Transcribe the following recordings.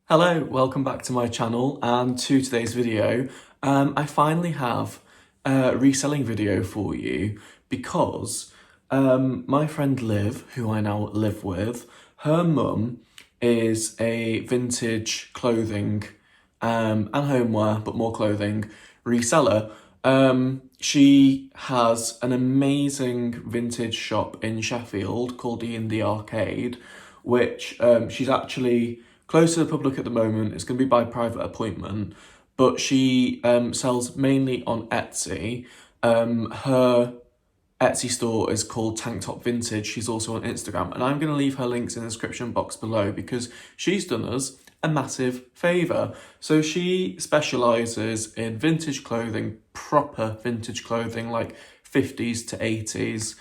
Hello, welcome back to my channel and to today's video. I finally have a reselling video for you because my friend Liv, who I now live with, her mum is a vintage clothing and homeware, but more clothing, reseller. She has an amazing vintage shop in Sheffield called the Arcade, which she's actually close to the public at the moment. It's going to be by private appointment, but she sells mainly on Etsy. Her Etsy store is called Tank Top Vintage. She's also on Instagram, and I'm going to leave her links in the description box below because she's done us a massive favour. So she specialises in vintage clothing, proper vintage clothing, like 50s to 80s.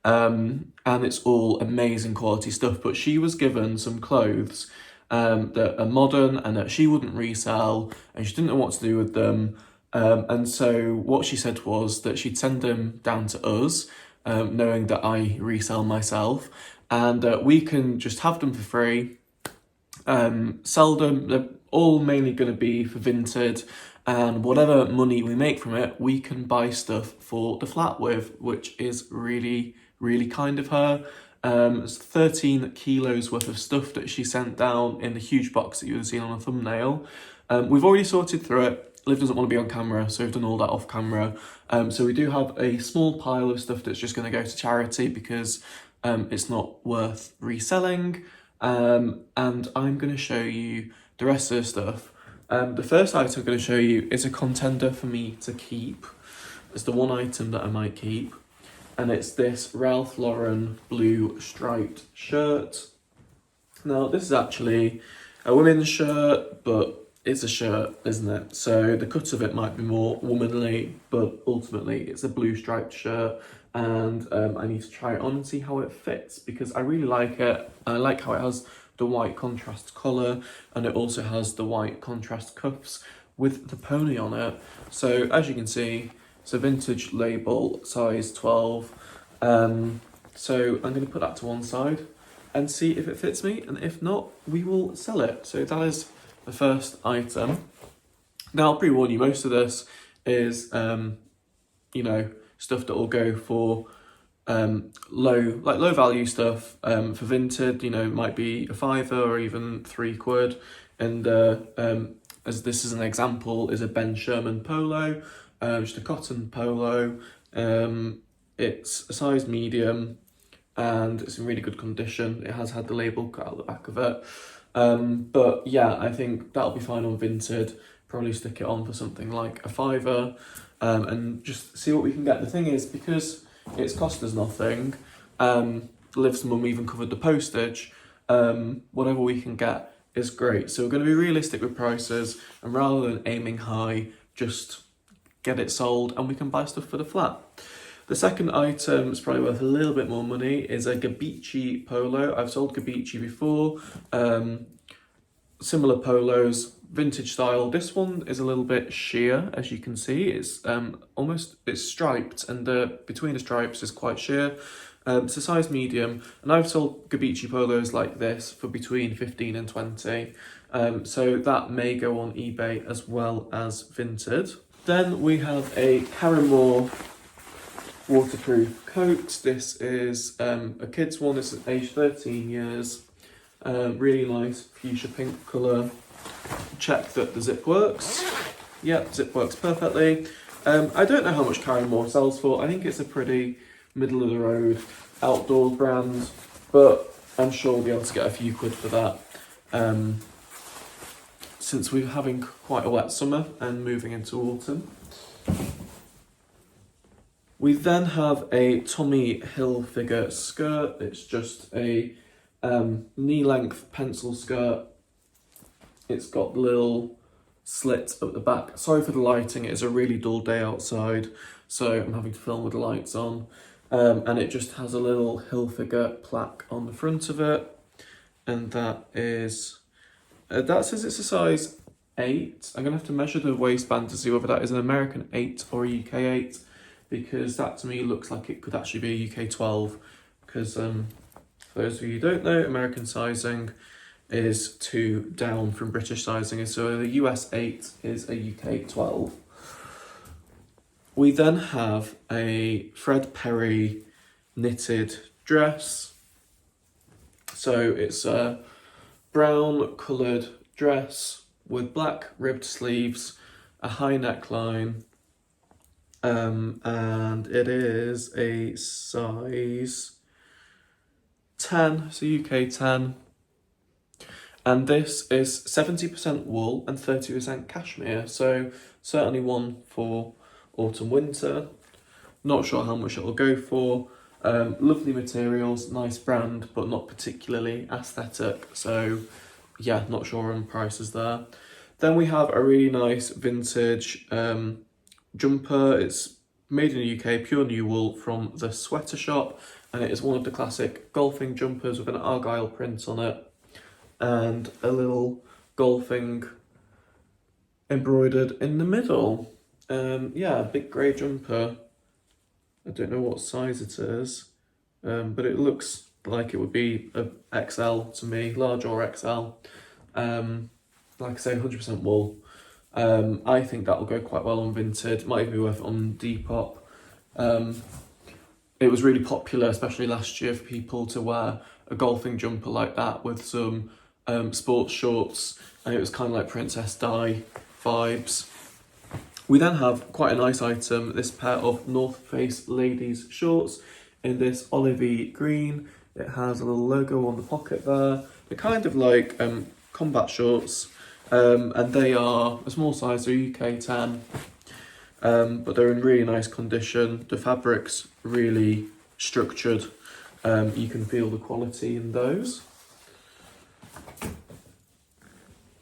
And it's all amazing quality stuff, but she was given some clothes that are modern and that she wouldn't resell, and she didn't know what to do with them. And so what she said was that she'd send them down to us, knowing that I resell myself, and we can just have them for free, sell them. They're all mainly going to be for Vinted, and whatever money we make from it, we can buy stuff for the flat with, which is really, really kind of her. It's 13 kilos worth of stuff that she sent down in the huge box that you would have seen on a thumbnail. We've already sorted through it. Liv doesn't want to be on camera, so we've done all that off camera. So we do have a small pile of stuff that's just going to go to charity because it's not worth reselling. And I'm going to show you the rest of the stuff. The first item I'm going to show you is a contender for me to keep. It's the one item that I might keep. And it's this Ralph Lauren blue striped shirt. Now, this is actually a women's shirt, but it's a shirt, isn't it? So the cut of it might be more womanly, but ultimately it's a blue striped shirt. And I need to try it on and see how it fits because I really like it. I like how it has the white contrast collar, and it also has the white contrast cuffs with the pony on it. So as you can see, it's a vintage label, size 12. So I'm going to put that to one side and see if it fits me, and if not, we will sell it. So that is the first item. Now, I'll pre-warn you, most of this is, stuff that will go for low value stuff. For Vinted, it might be a £5 or even £3. And as this is an example, is a Ben Sherman polo. Just a cotton polo. It's a size medium and it's in really good condition. It has had the label cut out the back of it. But yeah, I think that'll be fine on Vinted. Probably stick it on for something like a £5 and just see what we can get. The thing is, because it's cost us nothing, Liv's mum even covered the postage, whatever we can get is great. So we're going to be realistic with prices, and rather than aiming high, just get it sold and we can buy stuff for the flat. The second item is probably worth a little bit more money, is a Gabici polo. I've sold Gabici before, similar polos, vintage style. This one is a little bit sheer, as you can see. It's it's striped, and between the stripes is quite sheer. It's a size medium, and I've sold Gabici polos like this for between 15 and 20. So that may go on eBay as well as Vinted. Then we have a Paramore waterproof coat. This is a kid's one. This is aged 13 years. Really nice fuchsia pink colour. Check that the zip works. Yep, zip works perfectly. I don't know how much Paramore sells for. I think it's a pretty middle of the road outdoor brand, but I'm sure we'll be able to get a few quid for that. Since we're having quite a wet summer and moving into autumn. We then have a Tommy Hilfiger skirt. It's just a knee-length pencil skirt. It's got little slits at the back. Sorry for the lighting, it is a really dull day outside, so I'm having to film with the lights on. And it just has a little Hilfiger plaque on the front of it. And that is... that says it's a size 8. I'm going to have to measure the waistband to see whether that is an American 8 or a UK 8, because that to me looks like it could actually be a UK 12. Because for those of you who don't know, American sizing is 2 down from British sizing, so the US 8 is a UK 12. We then have a Fred Perry knitted dress. So it's a brown coloured dress with black ribbed sleeves, a high neckline, and it is a size 10, so UK 10. And this is 70% wool and 30% cashmere, so certainly one for autumn winter. Not sure how much it'll go for. Lovely materials, nice brand, but not particularly aesthetic, so yeah, not sure on prices there. Then we have a really nice vintage jumper. It's made in the UK, pure new wool from the Sweater Shop, and it is one of the classic golfing jumpers with an Argyle print on it and a little golfing embroidered in the middle. Yeah, big grey jumper. I don't know what size it is, but it looks like it would be a XL to me, large or XL. Like I say, 100% wool. I think that will go quite well on Vinted. It might even be worth it on Depop. It was really popular, especially last year, for people to wear a golfing jumper like that with some sports shorts, and it was kind of like Princess Di vibes. We then have quite a nice item, this pair of North Face ladies shorts in this olivey green. It has a little logo on the pocket there. They're kind of like combat shorts, and they are a small size, they're UK 10, but they're in really nice condition. The fabric's really structured. You can feel the quality in those.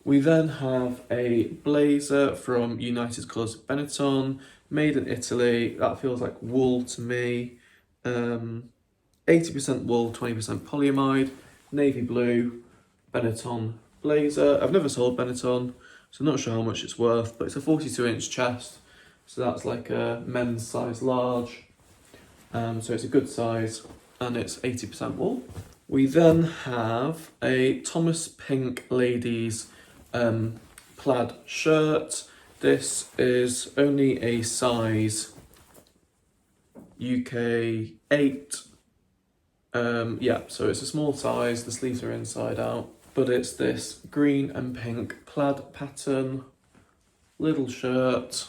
We then have a blazer from United Colours Benetton, made in Italy. That feels like wool to me. 80% wool, 20% polyamide, navy blue, Benetton blazer. I've never sold Benetton, so I'm not sure how much it's worth, but it's a 42-inch chest, so that's like a men's size large. So it's a good size, and it's 80% wool. We then have a Thomas Pink ladies plaid shirt. This is only a size UK 8. Yeah, so it's a small size, the sleeves are inside out, but it's this green and pink plaid pattern, little shirt.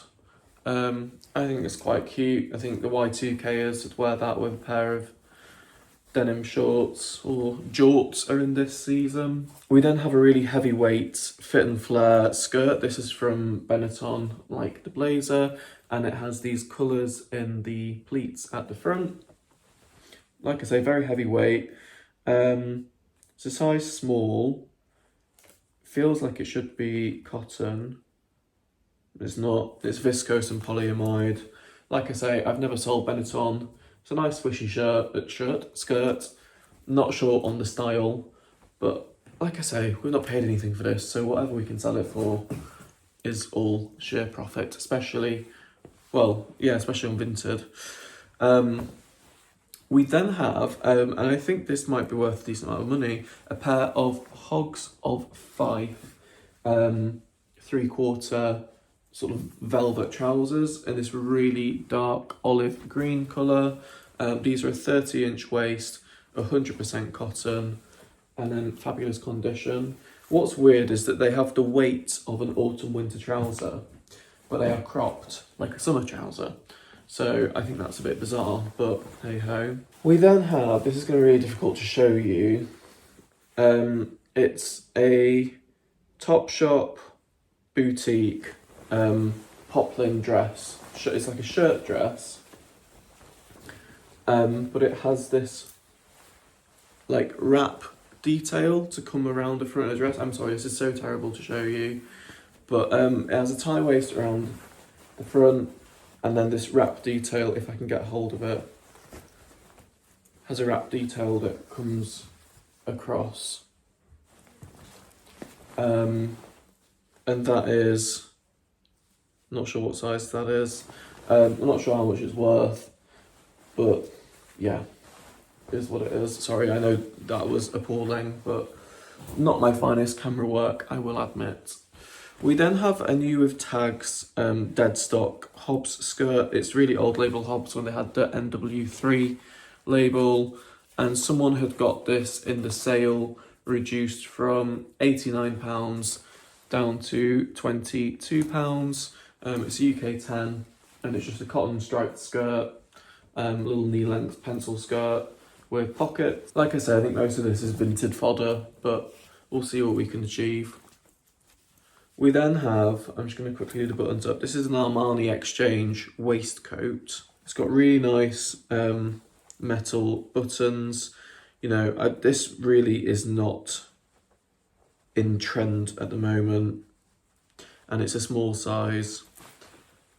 I think it's quite cute. I think the Y2Kers would wear that with a pair of denim shorts, or jorts are in this season. We then have a really heavyweight fit and flare skirt. This is from Benetton, like the blazer, and it has these colours in the pleats at the front. Like I say, very heavyweight. It's a size small. Feels like it should be cotton. It's not. It's viscose and polyamide. Like I say, I've never sold Benetton. It's a nice swishy skirt. Not sure on the style, but like I say, we've not paid anything for this, so whatever we can sell it for is all sheer profit, especially on Vinted. We then have, and I think this might be worth a decent amount of money, a pair of Hogs of Fife 3/4 sort of velvet trousers in this really dark olive green colour. These are a 30-inch waist, 100% cotton, and then fabulous condition. What's weird is that they have the weight of an autumn winter trouser, but they are cropped like a summer trouser. So I think that's a bit bizarre, but hey ho. We then have, this is going to be really difficult to show you. It's a Topshop boutique poplin dress. It's like a shirt dress, but it has this like wrap detail to come around the front of the dress. I'm sorry, this is so terrible to show you, but it has a tie waist around the front, and then this wrap detail, if I can get hold of it, has a wrap detail that comes across, and that is, not sure what size that is. I'm not sure how much it's worth, but yeah, it is what it is. Sorry, I know that was appalling, but Not my finest camera work, I will admit. We then have a new with tags, dead stock Hobbs skirt. It's really old label Hobbs when they had the NW3 label, and someone had got this in the sale reduced from £89 down to £22. It's a UK 10 and it's just a cotton striped skirt, little knee length pencil skirt with pockets. Like I said, I think most of this is Vinted fodder, but we'll see what we can achieve. We then have, I'm just going to quickly do the buttons up. This is an Armani Exchange waistcoat. It's got really nice metal buttons. You know, this really is not in trend at the moment. And it's a small size.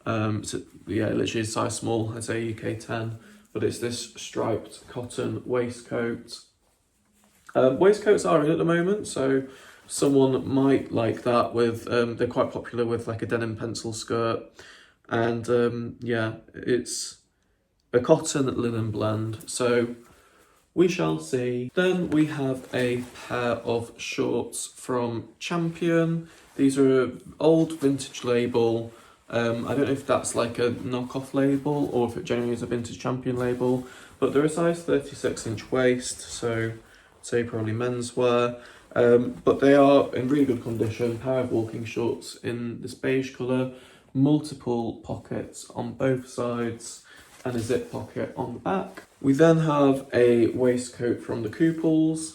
Yeah, literally a size small, I'd say UK 10. But it's this striped cotton waistcoat. Waistcoats are in at the moment, so someone might like that with, they're quite popular with like a denim pencil skirt. And yeah, it's a cotton linen blend, so we shall see. Then we have a pair of shorts from Champion. These are an old vintage label. I don't know if that's like a knockoff label or if it genuinely is a vintage Champion label, but they're a size 36-inch waist, so say probably menswear. But they are in really good condition. Pair of walking shorts in this beige colour, multiple pockets on both sides, and a zip pocket on the back. We then have a waistcoat from the Kooples.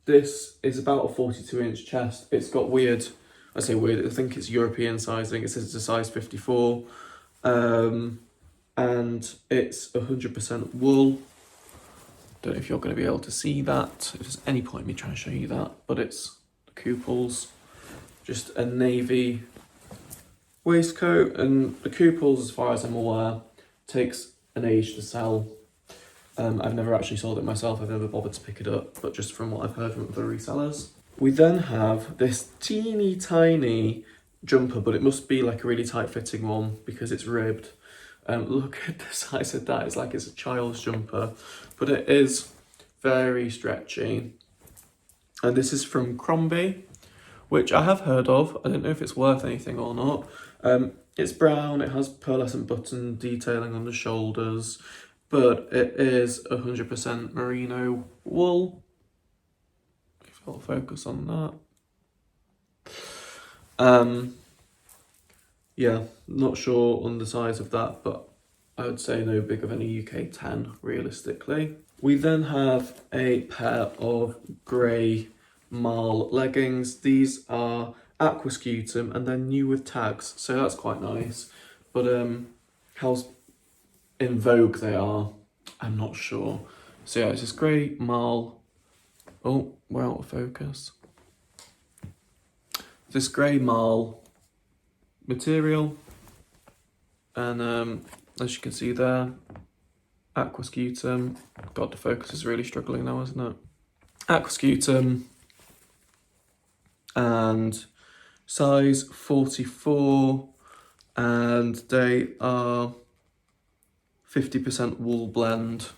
This is about a 42-inch chest. It's got weird, I say weird, I think it's European sizing. It says it's a size 54. And it's 100% wool. Don't know if you're going to be able to see that. If there's any point in me trying to show you that, but it's the Kooples. Just a navy waistcoat, and the Kooples, as far as I'm aware, takes an age to sell. I've never actually sold it myself, I've never bothered to pick it up, but just from what I've heard from other resellers. We then have this teeny tiny jumper, but it must be like a really tight fitting one because it's ribbed. Look at the size of that, it's like it's a child's jumper, but it is very stretchy. And this is from Crombie, which I have heard of. I don't know if it's worth anything or not. It's brown, it has pearlescent button detailing on the shoulders, but it is 100% merino wool. If I'll focus on that. Yeah, not sure on the size of that, but I would say no bigger than a UK 10, realistically. We then have a pair of grey Marl leggings. These are aqua scutum and they're new with tags, so that's quite nice. But how in vogue they are, I'm not sure. So yeah, it's this grey Marl. Oh, we're out of focus. This grey Marl material, and as you can see there, aqua scutum. God, the focus is really struggling now, isn't it? Aqua scutum and size 44, and they are 50% wool blend.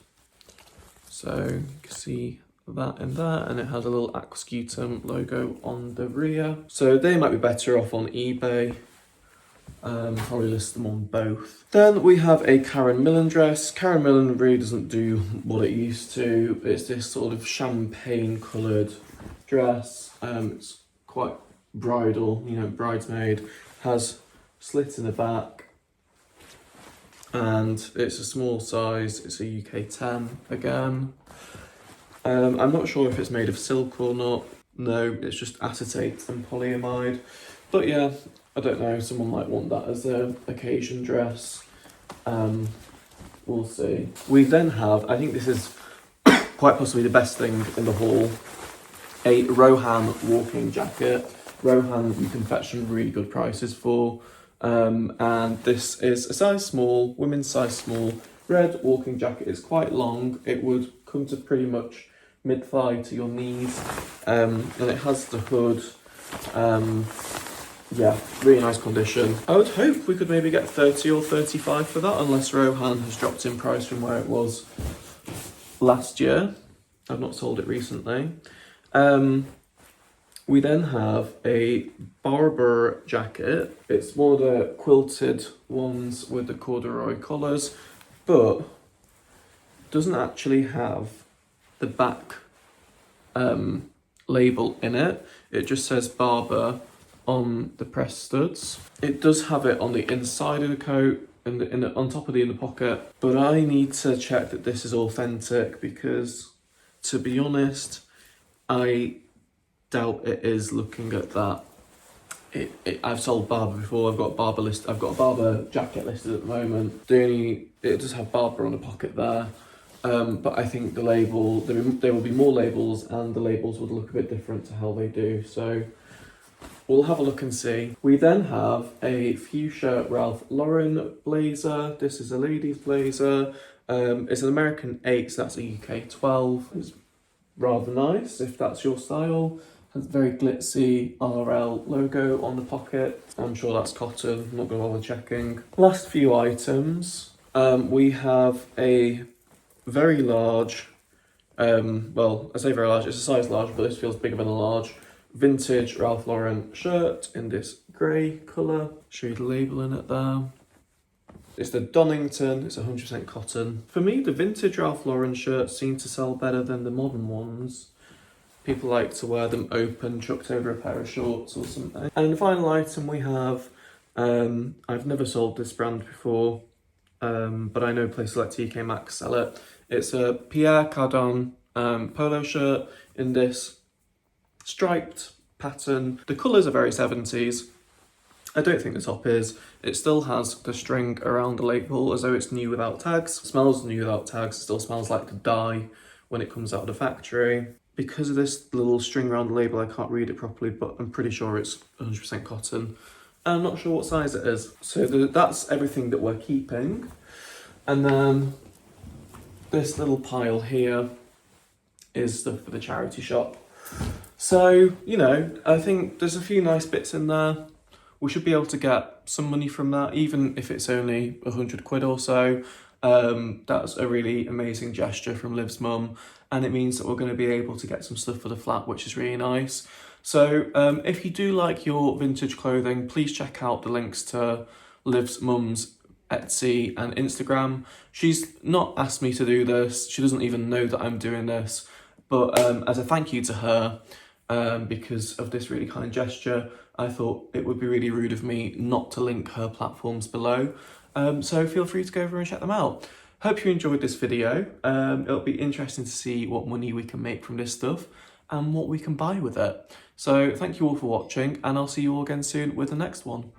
So you can see that in there, and it has a little aqua scutum logo on the rear. So they might be better off on eBay. Probably list them on both. Then we have a Karen Millen dress. Karen Millen really doesn't do what it used to. It's this sort of champagne coloured dress. It's quite bridal, you know, bridesmaid. Has slit in the back, and it's a small size. It's a UK 10 again. I'm not sure if it's made of silk or not. No, it's just acetate and polyamide. But yeah, I don't know, someone might want that as an occasion dress. We'll see. We then have, I think this is quite possibly the best thing in the haul, a Rohan walking jacket. Rohan you can fetch some really good prices for. And this is a size small, women's size small, red walking jacket. It's quite long. It would come to pretty much mid-thigh to your knees. And it has the hood. Yeah, really nice condition. I would hope we could maybe get 30 or 35 for that, unless Rohan has dropped in price from where it was last year. I've not sold it recently. We then have a Barber jacket. It's one of the quilted ones with the corduroy colours, but doesn't actually have the back label in it. It just says Barber on the press studs. It does have it on the inside of the coat and on top of the inner pocket, but I need to check that this is authentic because, to be honest, I doubt it is. Looking at that, I've sold Barber before. I've got a Barber jacket listed at the moment. It does have Barber on the pocket there. But I think the label, there will be more labels and the labels would look a bit different to how they do. So we'll have a look and see. We then have a fuchsia Ralph Lauren blazer. This is a ladies blazer. It's an American 8, so that's a UK 12. It's rather nice if that's your style. Has very glitzy RL logo on the pocket. I'm sure that's cotton, I'm not going to bother checking. Last few items. We have a very large, well, I say very large, it's a size large, but this feels bigger than a large, vintage Ralph Lauren shirt in this grey colour. Show you the label in it there. It's the Donington, it's 100% cotton. For me, the vintage Ralph Lauren shirts seem to sell better than the modern ones. People like to wear them open, chucked over a pair of shorts or something. And the final item we have, I've never sold this brand before, but I know places like TK Maxx sell it. It's a Pierre Cardin polo shirt in this striped pattern. The colours are very 70s. I don't think the top is. It still has the string around the label as though it's new without tags. It smells new without tags. It still smells like the dye when it comes out of the factory. Because of this little string around the label, I can't read it properly, but I'm pretty sure it's 100% cotton. I'm not sure what size it is. So that's everything that we're keeping. And then this little pile here is stuff for the charity shop. So, you know, I think there's a few nice bits in there. We should be able to get some money from that, even if it's only 100 quid or so. That's a really amazing gesture from Liv's mum, and it means that we're going to be able to get some stuff for the flat, which is really nice. So if you do like your vintage clothing, please check out the links to Liv's mum's Etsy and Instagram. She's not asked me to do this. She doesn't even know that I'm doing this. But as a thank you to her, because of this really kind gesture, I thought it would be really rude of me not to link her platforms below. So feel free to go over and check them out. Hope you enjoyed this video. It'll be interesting to see what money we can make from this stuff and what we can buy with it. So thank you all for watching, and I'll see you all again soon with the next one.